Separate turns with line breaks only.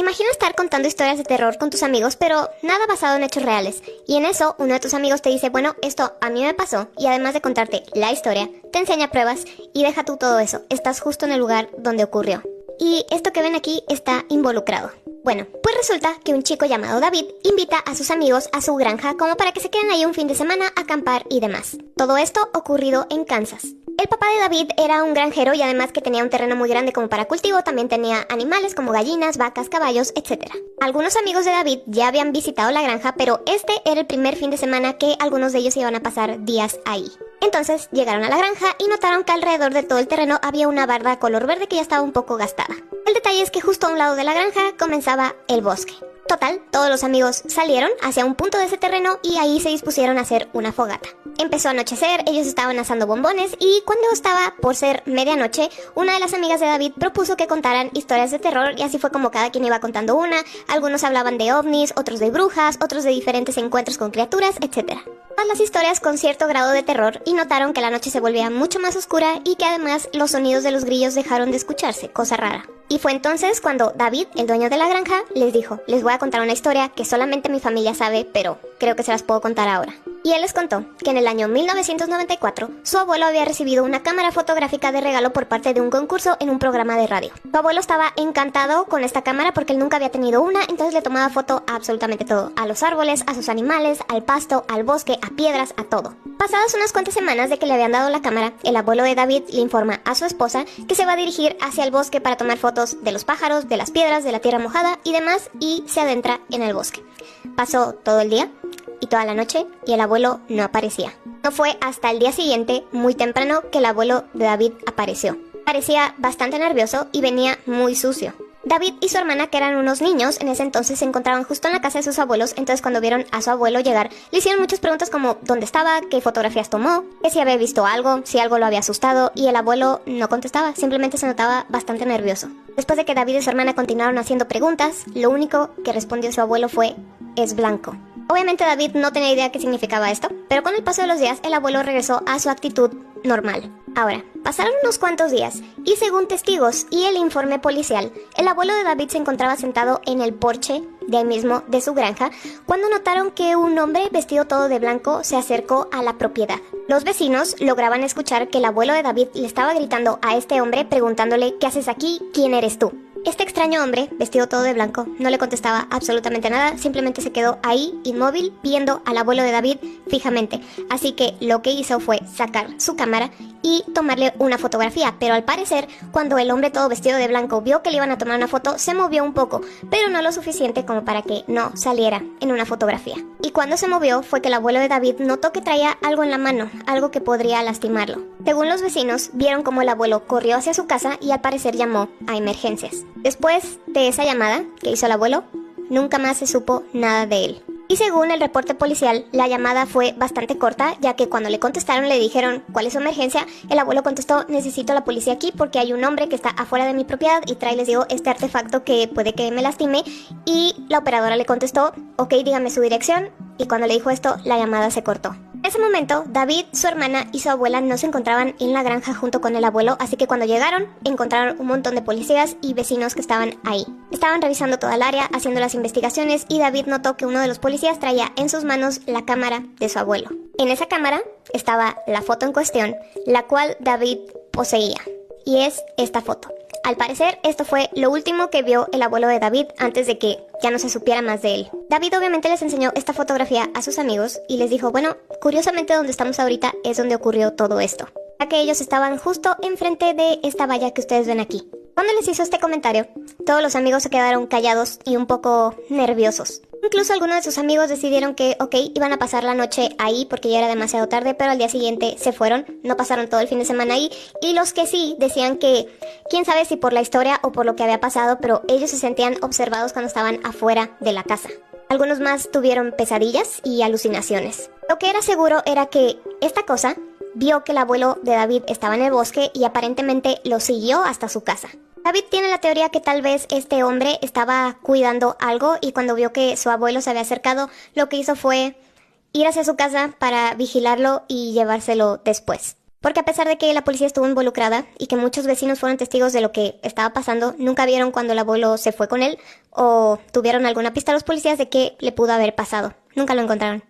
Imagina estar contando historias de terror con tus amigos, pero nada basado en hechos reales. Y en eso, uno de tus amigos te dice, bueno, esto a mí me pasó, y además de contarte la historia, te enseña pruebas, y deja tú todo eso, estás justo en el lugar donde ocurrió. Y esto que ven aquí está involucrado. Bueno, pues resulta que un chico llamado David invita a sus amigos a su granja como para que se queden ahí un fin de semana a acampar y demás. Todo esto ocurrido en Kansas. El papá de David era un granjero y además que tenía un terreno muy grande como para cultivo, también tenía animales como gallinas, vacas, caballos, etc. Algunos amigos de David ya habían visitado la granja, pero este era el primer fin de semana que algunos de ellos iban a pasar días ahí. Entonces llegaron a la granja y notaron que alrededor de todo el terreno había una barda color verde que ya estaba un poco gastada. El detalle es que justo a un lado de la granja comenzaba el bosque. Total, todos los amigos salieron hacia un punto de ese terreno y ahí se dispusieron a hacer una fogata. Empezó a anochecer, ellos estaban asando bombones y cuando estaba por ser medianoche, una de las amigas de David propuso que contaran historias de terror y así fue como cada quien iba contando una. Algunos hablaban de ovnis, otros de brujas, otros de diferentes encuentros con criaturas, etc. Todas las historias con cierto grado de terror y notaron que la noche se volvía mucho más oscura y que además los sonidos de los grillos dejaron de escucharse, cosa rara. Y fue entonces cuando David, el dueño de la granja, les dijo, les voy a contar una historia que solamente mi familia sabe, pero creo que se las puedo contar ahora. Y él les contó que en el año 1994, su abuelo había recibido una cámara fotográfica de regalo por parte de un concurso en un programa de radio. Su abuelo estaba encantado con esta cámara porque él nunca había tenido una, entonces le tomaba foto a absolutamente todo. A los árboles, a sus animales, al pasto, al bosque, a piedras, a todo. Pasadas unas cuantas semanas de que le habían dado la cámara, el abuelo de David le informa a su esposa que se va a dirigir hacia el bosque para tomar fotos de los pájaros, de las piedras, de la tierra mojada y demás, y se adentra en el bosque. Pasó todo el día y toda la noche y el abuelo no aparecía. No fue hasta el día siguiente, muy temprano, que el abuelo de David apareció. Parecía bastante nervioso y venía muy sucio. David y su hermana, que eran unos niños, en ese entonces se encontraban justo en la casa de sus abuelos, entonces cuando vieron a su abuelo llegar, le hicieron muchas preguntas como dónde estaba, qué fotografías tomó, que si había visto algo, si algo lo había asustado, y el abuelo no contestaba, simplemente se notaba bastante nervioso. Después de que David y su hermana continuaron haciendo preguntas, lo único que respondió su abuelo fue, es blanco. Obviamente David no tenía idea qué significaba esto, pero con el paso de los días el abuelo regresó a su actitud normal. Ahora, pasaron unos cuantos días, y según testigos y el informe policial, el abuelo de David se encontraba sentado en el porche de ahí mismo de su granja, cuando notaron que un hombre vestido todo de blanco se acercó a la propiedad. Los vecinos lograban escuchar que el abuelo de David le estaba gritando a este hombre preguntándole ¿qué haces aquí? ¿Quién eres tú? Este extraño hombre, vestido todo de blanco, no le contestaba absolutamente nada, simplemente se quedó ahí, inmóvil, viendo al abuelo de David fijamente. Así que lo que hizo fue sacar su cámara y tomarle una fotografía, pero al parecer, cuando el hombre todo vestido de blanco vio que le iban a tomar una foto, se movió un poco, pero no lo suficiente como para que no saliera en una fotografía. Y cuando se movió fue que el abuelo de David notó que traía algo en la mano, algo que podría lastimarlo. Según los vecinos, vieron como el abuelo corrió hacia su casa y al parecer llamó a emergencias. Después de esa llamada que hizo el abuelo, nunca más se supo nada de él. Y según el reporte policial, la llamada fue bastante corta, ya que cuando le contestaron le dijeron ¿cuál es su emergencia? El abuelo contestó necesito a la policía aquí porque hay un hombre que está afuera de mi propiedad y trae, les digo, este artefacto que puede que me lastime. Y la operadora le contestó ok, dígame su dirección, y cuando le dijo esto, la llamada se cortó. En ese momento, David, su hermana y su abuela no se encontraban en la granja junto con el abuelo, así que cuando llegaron, encontraron un montón de policías y vecinos que estaban ahí. Estaban revisando toda el área, haciendo las investigaciones, y David notó que uno de los policías traía en sus manos la cámara de su abuelo. En esa cámara estaba la foto en cuestión, la cual David poseía, y es esta foto. Al parecer, esto fue lo último que vio el abuelo de David antes de que ya no se supiera más de él. David obviamente les enseñó esta fotografía a sus amigos y les dijo, bueno, curiosamente donde estamos ahorita es donde ocurrió todo esto, ya que ellos estaban justo enfrente de esta valla que ustedes ven aquí. Cuando les hizo este comentario, todos los amigos se quedaron callados y un poco nerviosos. Incluso algunos de sus amigos decidieron que, ok, iban a pasar la noche ahí porque ya era demasiado tarde, pero al día siguiente se fueron, no pasaron todo el fin de semana ahí, y los que sí decían que, quién sabe si por la historia o por lo que había pasado, pero ellos se sentían observados cuando estaban afuera de la casa. Algunos más tuvieron pesadillas y alucinaciones. Lo que era seguro era que esta cosa vio que el abuelo de David estaba en el bosque y aparentemente lo siguió hasta su casa. David tiene la teoría que tal vez este hombre estaba cuidando algo y cuando vio que su abuelo se había acercado, lo que hizo fue ir hacia su casa para vigilarlo y llevárselo después. Porque a pesar de que la policía estuvo involucrada y que muchos vecinos fueron testigos de lo que estaba pasando, nunca vieron cuando el abuelo se fue con él o tuvieron alguna pista a los policías de qué le pudo haber pasado. Nunca lo encontraron.